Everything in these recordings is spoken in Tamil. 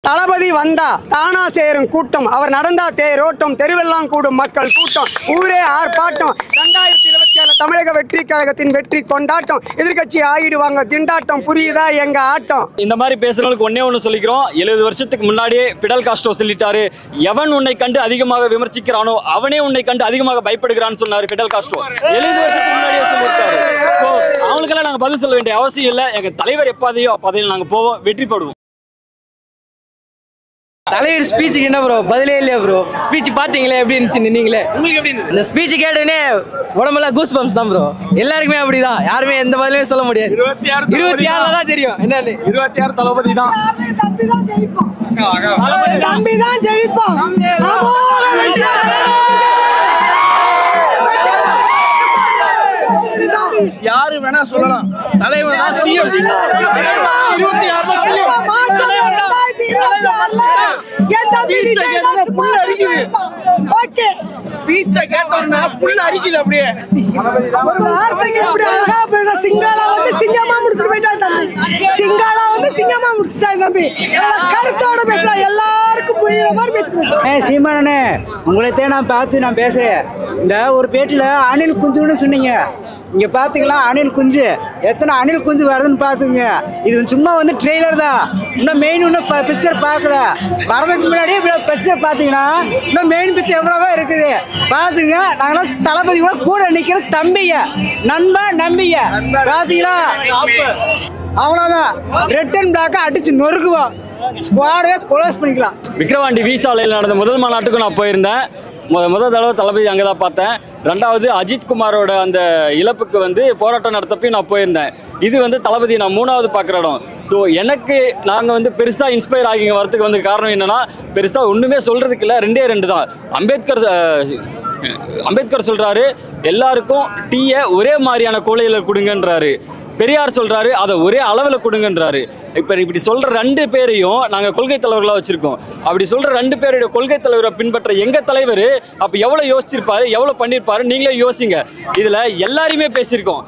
தளபதி வந்தா தானா சேரும் கூட்டம், அவர் நடந்தா தேரோட்டம், தெருவெல்லாம் கூடும் மக்கள் கூட்டம், ஊரே ஆர்ப்பாட்டம். 2027 தமிழக வெற்றி கழகத்தின் வெற்றி கொண்டாட்டம், எதிர்கட்சி ஆயிடுவாங்க திண்டாட்டம், புரியுதா எங்க ஆட்டம். இந்த மாதிரி பேசுறவங்களுக்கு ஒன்னே ஒன்று சொல்லிக்கிறோம். 70 வருஷத்துக்கு முன்னாடியே பிடல் காஸ்ட்ரோ சொல்லிட்டாரு, எவன் உன்னை கண்டு அதிகமாக விமர்சிக்கிறானோ அவனே உன்னை கண்டு அதிகமாக பயப்படுகிறான்னு சொன்னாரு பிடல் காஸ்ட்ரோ. 70 வருஷத்துக்கு முன்னாடியே சொல்லியிருக்காரு. அவங்களுக்கெல்லாம் நாங்கள் பதில் சொல்ல வேண்டிய அவசியம் இல்லை. எங்க தலைவர் எப்போதையோ அப்போதையில் நாங்கள் போவோம், வெற்றி படுவோம். தலைவர் ஸ்பீச்சுக்கு என்ன ப்ரோ பதிலே இல்லையா ப்ரோ? ஸ்பீச் பார்த்தீங்களே எப்படி இருந்துச்சு நீங்களே? உங்களுக்கு எப்படி இருந்துச்சு? இந்த ஸ்பீச் கேட்டோடனே உடம்பெல்லாம் கூஸ் பம்ப்ஸ் தான் ப்ரோ. எல்லாருக்குமே அப்படிதான், யாருமே எந்த பதிலுமே சொல்ல முடியாது. 26 தான் தெரியும் என்னன்னு. 26 தளபதி தான். தம்பி தான் ஜெயிப்போம். யாரு வேணா சொல்லலாம், தலைவர் தான் சிஎம். 26 சிஎம். சிங்காலா வந்து சிங்கமா முடிச்சுட்டு போயிட்டான் தம்பி. சிங்காலா வந்து சிங்கமா முடிச்சுட்டான் தம்பி. கருத்தோட பேசுறா, எல்லாருக்கும் புரியுற மாதிரி பேசுறேன். சீமானே, உங்களைத்தான் நான் பார்த்து நான் பேசுறேன். இந்த ஒரு பேட்டில அணில் குஞ்சுன்னு சொன்னீங்க. இங்க பாத்தீங்களா அணில் குஞ்சு, எத்தனை அணில் குஞ்சு வருதுன்னு பாத்துங்க. இது சும்மா வந்து ட்ரெய்லர் தான், இன்னும் மெயின் இன்னும் பிக்சர் பார்க்கல. வரதுக்கு முன்னாடியே பிக்சர் பாத்தீங்கன்னா இன்னும் மெயின் பிக்சர் எவ்வளவோ இருக்குது பாத்துங்க. நாங்களாம் தளபதி கூட நிக்கிற தம்பிங்க, நண்பன் நம்பிங்க பாத்தீங்களா. அவ்வளவுதான், ரெட் அண்ட் பிளாக் அடிச்சு நொறுக்குவோம், ஸ்குவாடே கொலாஸ் பண்ணிக்கலாம். விக்கிரவாண்டி வீசாலையில் நடந்த முதல் மாநாட்டுக்கும் நான் போயிருந்தேன். முதல் தடவை தளபதி அங்கே தான் பார்த்தேன். ரெண்டாவது அஜித் குமாரோட அந்த இழப்புக்கு வந்து போராட்டம் நடத்தப்பையும் நான் போயிருந்தேன். இது வந்து தளபதி நான் 3வது பார்க்குற இடம். ஸோ எனக்கு நாங்கள் வந்து பெருசாக இன்ஸ்பயர் ஆகிங்க வரதுக்கு வந்து காரணம் என்னென்னா, பெருசாக ஒன்றுமே சொல்கிறதுக்கு இல்லை, 2 தான். அம்பேத்கர் சொல்கிறாரு எல்லாருக்கும் டீயை ஒரே மாதிரியான கோலையில் கொடுங்கன்றாரு. பெரியார் சொல்கிறாரு அதை ஒரே அளவில் கொடுங்கன்றாரு. இப்படி சொல்கிற 2 பேரையும் நாங்கள் கொள்கை தலைவர்களாக வச்சுருக்கோம். அப்படி சொல்கிற 2 பேருடைய கொள்கை தலைவரை பின்பற்ற எங்கள் தலைவர் அப்போ எவ்வளோ யோசிச்சிருப்பாரு, எவ்வளோ பண்ணியிருப்பாரு, நீங்களே யோசிங்க. இதில் எல்லாரையுமே பேசியிருக்கோம்.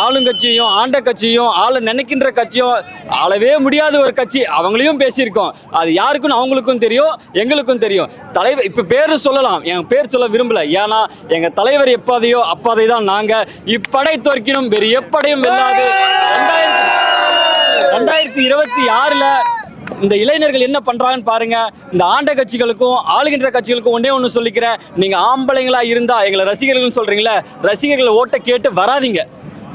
ஆளுங்கட்சியும் ஆண்ட கட்சியும் ஆள நினைக்கின்ற கட்சியும் ஆளவே முடியாத ஒரு கட்சி, அவங்களையும் பேசியிருக்கோம். அது யாருக்குன்னு அவங்களுக்கும் தெரியும், எங்களுக்கும் தெரியும். தலைவர் இப்போ பேரும் சொல்லலாம், என் பேர் சொல்ல விரும்பல. ஏன்னா எங்கள் தலைவர் எப்போதையோ அப்போதை தான் நாங்கள் இப்படை தோற்கினும் வேறு எப்படையும் வெல்லாது. 2026 இந்த இளைஞர்கள் என்ன பண்றாங்கன்னு பாருங்க. இந்த ஆண்ட கட்சிகளுக்கும் ஆளுகின்ற கட்சிகளுக்கும் ஒண்ணு சொல்லிக்கிறேன், நீங்க ஆம்பளைங்களா இருந்தா எங்களை ரசிகர்கள் சொல்றீங்களே, ரசிகர்கள் ஓட்ட கேட்டு வராதிங்க,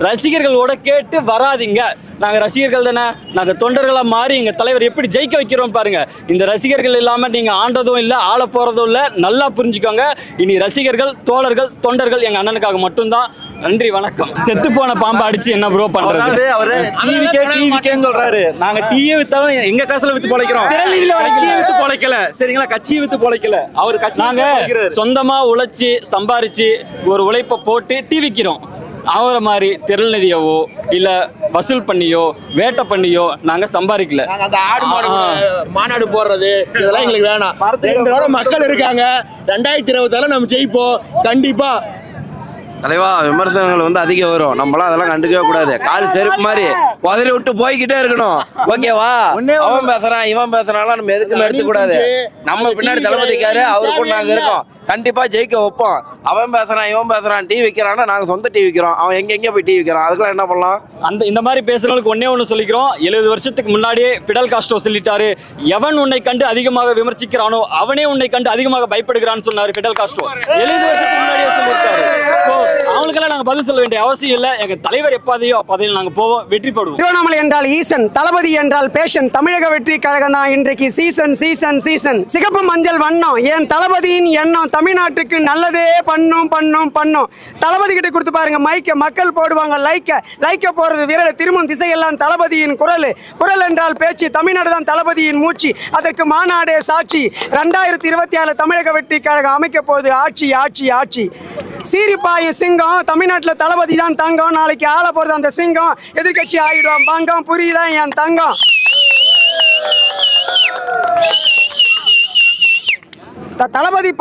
ரசிகர்களோட கேட்டு வராதிங்க. நாங்கள் ரசிகர்கள் தானே, நாங்கள் தொண்டர்களாக மாறி எங்கள் தலைவர் எப்படி ஜெயிக்க வைக்கிறோம் பாருங்க. இந்த ரசிகர்கள் இல்லாமல் நீங்கள் ஆண்டதும் இல்லை, ஆள போகிறதும் இல்லை. நல்லா புரிஞ்சுக்கோங்க. இனி ரசிகர்கள் தோழர்கள் தொண்டர்கள் எங்கள் அண்ணனுக்காக மட்டும்தான். நன்றி, வணக்கம். செத்து போன பாம்பை அடிச்சு என்ன ப்ரோ பண்றது? அவரு டிவிக்கேன்னு சொல்றாரு. நாங்க டீயே வித்தாலும் எங்க காசுல வித்து பொழைக்கிறோம், கட்சியை வித்து பொழைக்கல. சரிங்களா, கட்சியை வித்து பொழைக்கல. அவர் கட்சி நாங்க சொந்தமா உழைச்சி சம்பாரிச்சு ஒரு உழைப்பை போட்டு டீ விற்கிறோம். அவரை மாதிரி திரள்நிதியவோ இல்ல வசூல் பண்ணியோ வேட்டை பண்ணியோ நாங்க சம்பாதிக்கல. அந்த ஆடு மாநாடு போடுறது இதெல்லாம் எங்களுக்கு வேணாம். எங்களோட மக்கள் இருக்காங்க. 2026 நம்ம ஜெயிப்போம் கண்டிப்பா. தலைவா, விமர்சனங்கள் வந்து அதிகம் வரும், நம்மளாம் அதெல்லாம் கண்டுக்கவே கூடாது. கால் செருப்பு மாதிரி உதறி விட்டு போய்கிட்டே இருக்கணும். ஓகேவா? அவன் பேசுறான் இவன் பேசுறான் நம்ம எதுக்குமே எடுத்துக்கூடாது. நம்ம பின்னாடி தளபதிக்காரு, அவருக்கும் நாங்க இருக்கோம். கண்டிப்பா ஜெயிக்க வைப்போம். அவன் பேசுறான் இவன் பேசுறான், டீ விற்கிறான்னா நாங்க சொந்த டீ விற்கிறோம். அவன் எங்க போய் டீ விற்கிறான், அதுக்கெல்லாம் என்ன பண்ணலாம்? இந்த மாதிரி பேசுறவங்களுக்கு ஒன்னே சொல்லிக்கிறோம். 70 வருஷத்துக்கு முன்னாடியே பிடல் காஸ்ட்ரோ சொல்லிட்டாரு, எவன் உன்னை கண்டு அதிகமாக விமர்சிக்கிறானோ அவனே உன்னை கண்டு அதிகமாக பயப்படுகிறான்னு சொன்னாரு பிடல் காஸ்ட்ரோ. 70 வருஷத்துக்கு முன்னாடியே சொல்லியிருக்காரு. அவங்களுக்கெல்லாம் நாங்க பதில் சொல்ல வேண்டிய அவசியம் இல்லை. எங்க தலைவர் எப்போதையோ அப்போதையில் நாங்க போவோம், வெற்றி படுவோம். திருவண்ணாமலை என்றால் ஈசன், தளபதி என்றால் பேஷன். தமிழக வெற்றி கழகம் தான் இன்றைக்கு சீசன் சீசன் சீசன். சிகப்பு மஞ்சள் வண்ணம் என் தளபதியின் எண்ணம், தமிழ்நாட்டுக்கு நல்லதே பண்ணும் பண்ணும் பண்ணும். தளபதி கிட்ட கொடுத்து பாருங்க மைக்க, மக்கள் போடுவாங்க லைக்க போறது விரல், திரும்பும் திசையெல்லாம் தளபதியின் குரல். குரல் என்றால் பேச்சு, தமிழ்நாடு தான் தளபதியின் மூச்சு, அதற்கு மாநாடே சாட்சி. 2026 தமிழக வெற்றி கழகம் அமைக்க போது ஆட்சி ஆட்சி ஆட்சி. சீரிப்பாய சிங்கம், தமிழ்நாட்டில் தளபதி தான் தங்கம், நாளைக்கு ஆள போறது அந்த சிங்கம், எதிர்கட்சி ஆகிடுவான் பங்கம், புரியுதா என் தங்கம்? தளபதி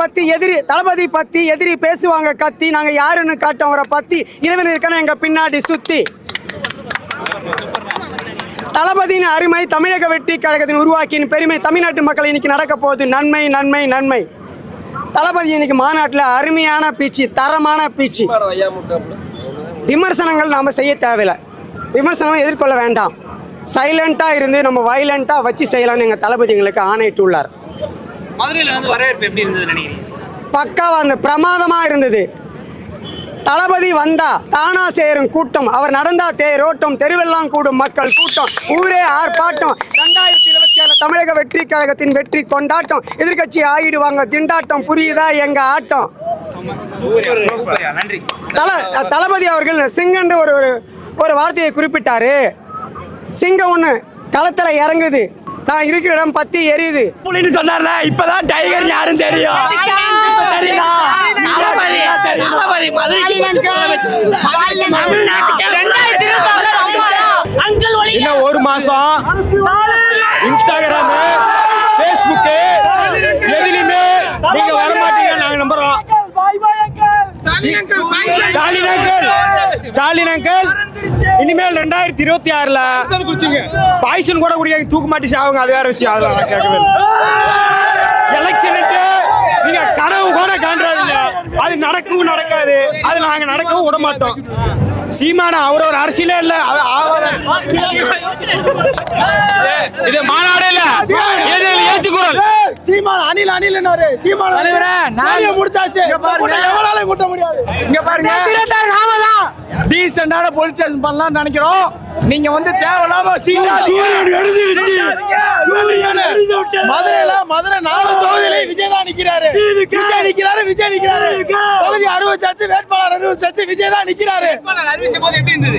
பத்தி எதிரி பேசுவாங்க கத்தி, நாங்க யாருன்னு காட்டோம் அவரை பத்தி, இரவில் இருக்கணும் எங்க பின்னாடி சுத்தி. தளபதியின் அருமை தமிழக வெற்றி கழகத்தின் உருவாக்கியின் பெருமை தமிழ்நாட்டு மக்கள் இன்னைக்கு நடக்க போகுது. நன்மை நன்மை நன்மை. தளபதி இன்னைக்கு மாநாட்டில் அருமையான பீச்சு, தரமான பீச்சு. விமர்சனங்கள் நாம் செய்ய தேவையில்லை, விமர்சனம் எதிர்கொள்ள வேண்டாம். சைலண்ட்டாக இருந்து நம்ம வைலண்ட்டாக வச்சு செய்யலாம்னு எங்கள் தளபதி எங்களுக்கு ஆணையிட்டு உள்ளார். மதுரையில் வந்து வரவேற்பு எப்படி இருந்தது நினைக்கிறீங்க? பக்காவாக அந்த பிரமாதமாக இருந்தது. தளபதி வந்தா தானா சேரும் கூட்டம், அவர் நடந்தா தேரோட்டம், தெருவெல்லாம் கூடும் மக்கள் கூட்டம், ஊரே ஆர்ப்பாட்டம். 2027 தமிழக வெற்றி கழகத்தின் வெற்றி கொண்டாட்டம். எதிர்கட்சி ஆயிடுவாங்க திண்டாட்டம், புரியுதா எங்க ஆட்டம். நன்றி. தளபதி அவர்கள் சிங்கன்ற ஒரு வார்த்தையை குறிப்பிட்டாரு. சிங்கம் ஒன்று களத்தில் இறங்குது, நான் இருக்கிற இடம் பத்தி எரியுது புலின்னு சொன்னார்ல, இப்பதான் டைகர் யாரும் தெரியும். இன்னும் ஒரு மாசம் இன்ஸ்டாகிராம், பேஸ்புக் எதுலையுமே நீங்க வர மாட்டீங்க, நாங்க நம்புறோம். ஸ்டாலின் அங்கிள் இனிமேல் 2026ல பாய்சன் கூட குடிக்க தூக்கு மாட்டி சாவுங்க, அது வேற விஷயம். அதெல்லாம் கேட்கவே எலெக்ஷன் நீங்க கனவு கூட காண்றாதீங்க, அது நடக்கவும் நடக்காது, அது நாங்க நடக்கவும் விட மாட்டோம். சீமான அவர் ஒரு அரசியலே இல்ல, இது மாநாடு இல்ல, ஏற்றுக்குறோம். சீமான அணில் அணில்னாரு, சீமான முடிச்சாச்சு, எவ்வளவு கூட்ட முடியாது. இங்க பாருங்க, டீசென்டான பொலிட்டிஷன் பண்ணலாம்னு நினைக்கிறோம். நீங்க வந்து தேவையில்லாம மதுரை 4 தொகுதியில விஜய் தான் நிக்கிறாரு. விஜய் நிக்கிறாரு. தொகுதி அறிவிச்சாச்சு, வேட்பாளர் அறிவிச்சாச்சு, விஜய் தான் நிக்கிறாரு. அறிவிச்ச போது எப்படி இருந்தது?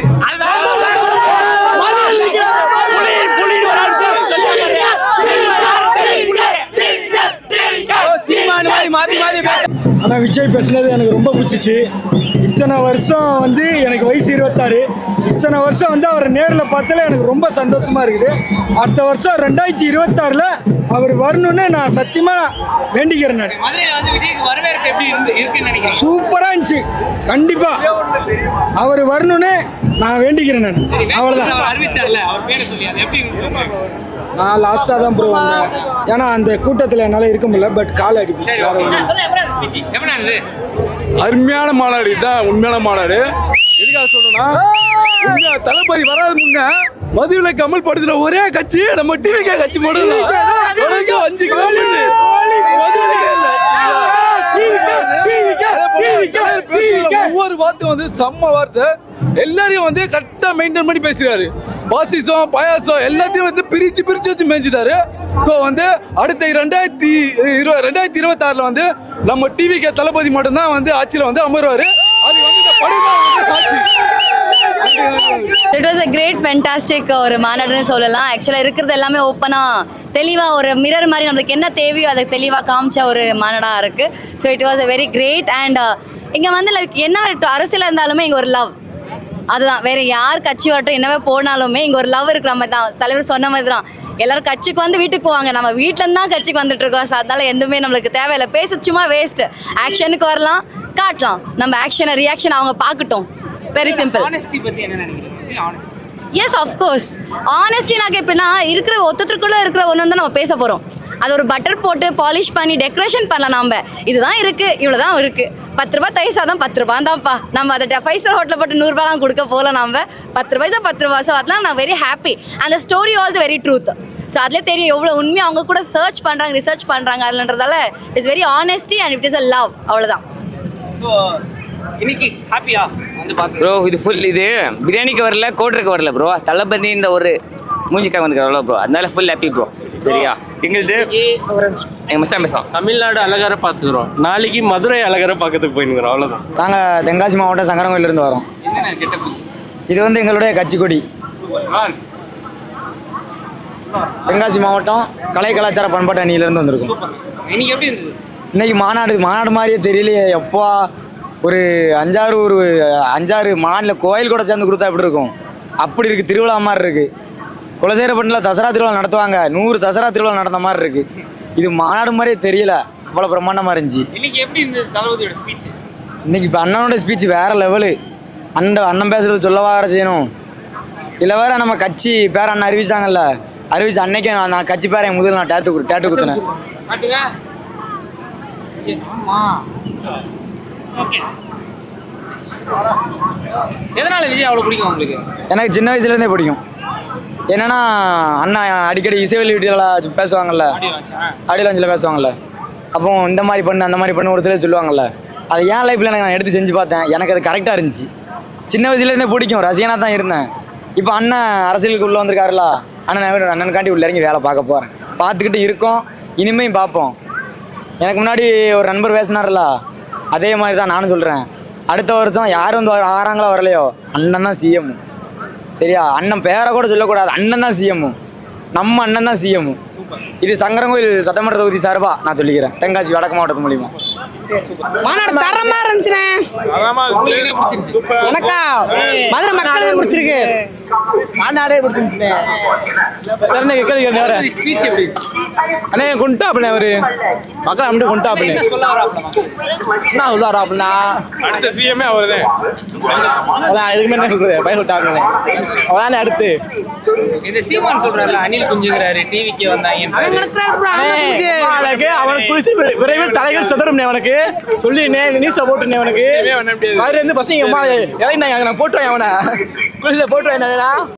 ஆனால் விஜய் பேசுனது எனக்கு ரொம்ப பிடிச்சிச்சு. இத்தனை வருஷம் வந்து எனக்கு வயசு 26, இத்தனை வருஷம் வந்து அவரை நேரில் பார்த்தாலே எனக்கு ரொம்ப சந்தோஷமாக இருக்குது. அடுத்த வருஷம் 2026ல் அவர் வரணும்னு நான் சத்தியமாக வேண்டிக்கிறேன். நான் மதுரையில் வந்து விஜய்க்கு வரவேற்பு எப்படி இருக்குன்னு நினைக்கிறேன். சூப்பராக இருந்துச்சு. கண்டிப்பாக அவர் வரணும்னு நான் வேண்டிக்கிறேன். நான் அவ்வளோதான். அறிவிச்சார்ல, அவர் பேரை சொல்லி அது எப்படி இருந்தது? நான் லாஸ்ட்டாக தான் ப்ரோ வந்தேன், ஏன்னா அந்த கூட்டத்தில் என்னால் இருக்க முடியல. பட் கால் அடிப்பிச்சு. அருமையான மாநாடு தான், உண்மையான மாநாடு. எதுக்காக சொல்றேன்னா, தளபதி வராது முன்ன மதுரை கமல் படுத்துற ஒரே கட்சி நம்ம டிவிகே கட்சி மட்டும். 5 கிலோமீட்டர் ஒவ்வொரு வார்த்தை வந்து செம்ம வார்த்தை. எல்லாரையும் வந்து கரெக்டாக மெயின்டைன் பண்ணி பேசுறாரு. பாசிசம் பாயாசம் எல்லாத்தையும் வந்து பிரிச்சு வச்சு மேய்ச்சிட்டாரு. ஸோ வந்து அடுத்த 2026ல் வந்து நம்ம டிவிகே தளபதி மட்டும்தான் வந்து ஆட்சியில் வந்து அமருவாரு. அது வந்து இந்த படம் சாட்சி. It was a great fantastic ஒரு மாநாடுன்னு சொல்லலாம். ஆக்சுவலாக இருக்கிறது எல்லாமே ஓப்பனாக தெளிவாக ஒரு மிரர் மாதிரி நம்மளுக்கு என்ன தேவையோ அதை தெளிவாக காமிச்ச ஒரு மாநாடாக இருக்குது. So it was a very great and இங்கே வந்து லைக் என்ன அரசியல் இருந்தாலுமே இங்கே ஒரு லவ், அதுதான். வேறு யார் கட்சி வரட்டும் என்னவே போனாலுமே இங்கே ஒரு லவ் இருக்கிற மாதிரி தான். தலைவர் சொன்ன மாதிரி தான், எல்லாரும் கட்சிக்கு வந்து வீட்டுக்கு போவாங்க, நம்ம வீட்டிலேருந்து தான் கட்சிக்கு வந்துட்டு இருக்கோம். ஸோ அதனால எதுவுமே நம்மளுக்கு தேவையில்லை. பேச சும்மா வேஸ்ட்டு. ஆக்ஷனுக்கு வரலாம், காட்டலாம், நம்ம ஆக்ஷனை ரியாக்ஷன் அவங்க பார்க்கட்டும். Very simple. ஆனஸ்டி பத்தி என்ன நினைக்கிறீங்க? Honesty S of course. ஆனஸ்டி நாங்கள் எப்படின்னா இருக்கிற ஒருத்தருக்குள்ளே இருக்கிற ஒன்று வந்து நம்ம பேச போகிறோம். அது ஒரு பட்டர் போட்டு பாலிஷ் பண்ணி டெக்கரேஷன் பண்ணலாம். நம்ம இதுதான் இருக்குது, இவ்வளோ தான் இருக்குது. 10 ரூபா தயிர் சாதம் 10 ரூபா தான்ப்பா. நம்ம அதை 5 ஸ்டார் ஹோட்டலில் போட்டு 100 ரூபாலாம் கொடுக்க போகல. நம்ம 10 ரூபாய் 10 ரூபா. ஸோ அதெல்லாம் நான் வெரி ஹாப்பி. அந்த story also very truth. So அதிலே தெரியும் எவ்வளோ உண்மையாக அவங்க கூட சர்ச் பண்ணுறாங்க, ரிசர்ச் பண்ணுறாங்க. அதுலன்றதால it's very honesty and it is a love. அவ்வளோதான். ஸோ இன்னைக்கு ஹாப்பியா வந்து பார்த்து ப்ரோ? இது ஃபுல், இது பிரியாணிக்கு வரல, கோட்டருக்கு வரல ப்ரோ. தளபதி இந்த ஒரு மூஞ்சிக்காக வந்துக்கிறோம் ப்ரோ, அதனால ஃபுல் ஹாப்பி ப்ரோ. சரியா? எங்களுது எங்கள் மச்சான் பேசுவோம். தமிழ்நாடு அழகார பார்த்துக்கிறோம், நாளைக்கு மதுரை அழகார பார்க்கறதுக்கு போயினுக்கிறோம். அவ்வளோதான். நாங்கள் தென்காசி மாவட்டம் சங்கரங்கோயிலிருந்து வரோம். என்னென்ன கெட்டப்பு? இது வந்து எங்களுடைய கட்சி கொடி. தென்காசி மாவட்டம் கலை கலாச்சார பண்பாட்டு அணியிலேருந்து வந்திருக்கோம். இன்னைக்கு எப்படி இருந்தது? இன்னைக்கு மாநாடு மாதிரியே தெரியலையே. எப்போ ஒரு 5-6 மாநில கோயில் கூட சேர்ந்து கொடுத்தா எப்படி இருக்கும், அப்படி இருக்குது. திருவிழா மாதிரி இருக்குது. குலசேரப்பட்டில் தசரா திருவிழா நடத்துவாங்க, 100 தசரா திருவிழா நடந்த மாதிரி இருக்குது. இது மாநாடு மாதிரியே தெரியல, அவ்வளோ பிரம்மாண்டமாக இருந்துச்சு. இன்னைக்கு எப்படி இருந்தது தளபதியோட ஸ்பீச்? இன்னைக்கு இப்போ அண்ணனோட ஸ்பீச் வேறு லெவலு. அண்ணன் பேசுகிறது சொல்லவா வேறு செய்யணும். இதில் வேற நம்ம கட்சி பேர் அண்ணன் அறிவிச்சாங்கல்ல, அறிவிச்ச அன்னைக்கு நான் கட்சி பேரை முதல்ல நான் டேட்டு குத்துனேன். எதனால விஜய் அவ்வளவு பிடிக்கும் உங்களுக்கு? எனக்கு சின்ன வயசுலேருந்தே பிடிக்கும். என்னன்னா அண்ணா அடிக்கடி இசைவெளி வீட்டில் பேசுவாங்கல்ல, ஆடியோ லான்ச்சில் பேசுவாங்கல்ல, அப்போ இந்த மாதிரி பண்ணு அந்த மாதிரி பண்ணு ஒரு சிலர் சொல்லுவாங்கல்ல, அது என் லைஃப்பில் எனக்கு நான் எடுத்து செஞ்சு பார்த்தேன். எனக்கு அது கரெக்டாக இருந்துச்சு. சின்ன வயசுலேருந்தே பிடிக்கும், ரசிகனாக தான் இருந்தேன். இப்போ அண்ணன் அரசியலுக்கு உள்ளே வந்திருக்காருல, அண்ணனுக்காண்டி உள்ள இறங்கி வேலை பார்க்க போகிறேன். பார்த்துக்கிட்டு இருக்கோம், இனிமேல் பார்ப்போம். எனக்கு முன்னாடி ஒரு நண்பர் பேசினார்ல, அதே மாதிரி தான் நானும் சொல்கிறேன். அடுத்த வருஷம் யார் வந்து ஆறாங்களோ வரலையோ அண்ணன் தான் சிஎம். சரியா? அண்ணன் பேரை கூட சொல்லக்கூடாது, அண்ணன் தான் சிஎம். நம்ம அண்ணன் தான் சிஎம். இது சங்கரங்கோயில் சட்டமன்ற தொகுதி சார்பா நான் சொல்லிக்கிறேன், தென்காசி வடக்கு மாவட்டத்து மூலியமா. மாநாடு தரமா இருந்துச்சுண்ணே. எனக்கா மதுரை மக்களுக்கு பிடிச்சிருக்கு. மாநாடே பிடிச்சிருந்துச்சுண்ணே. ஸ்பீச் எப்படி? அண்ணே கொண்டா அப்படின்னா அவரு மக்கள் அப்படியே கொண்டா அப்படின்னு சொல்ல வராப்ல? என்ன சொல்லுவாரா அப்படின்னா அடுத்த சிஎம்ஏ அவர்தான். அதான் எதுக்குமே என்ன சொல்றது பையன் விட்டாங்களே அவதானே அடுத்து. இந்த சீமான் சொல்றாருல அனில் குஞ்சுங்கிறாரு, டிவிக்கு வந்தாங்க. அவனுக்கு குறித்து விரைவில் தலைகள் சதுரும் அவனுக்கு சொல்லினே நியூஸை போட்டுனே அவனுக்கு மாதிரி இருந்து பசங்க இறங்கினாங்க. நான் போட்டுவேன் அவனை குளிச்ச போட்டுவேன்.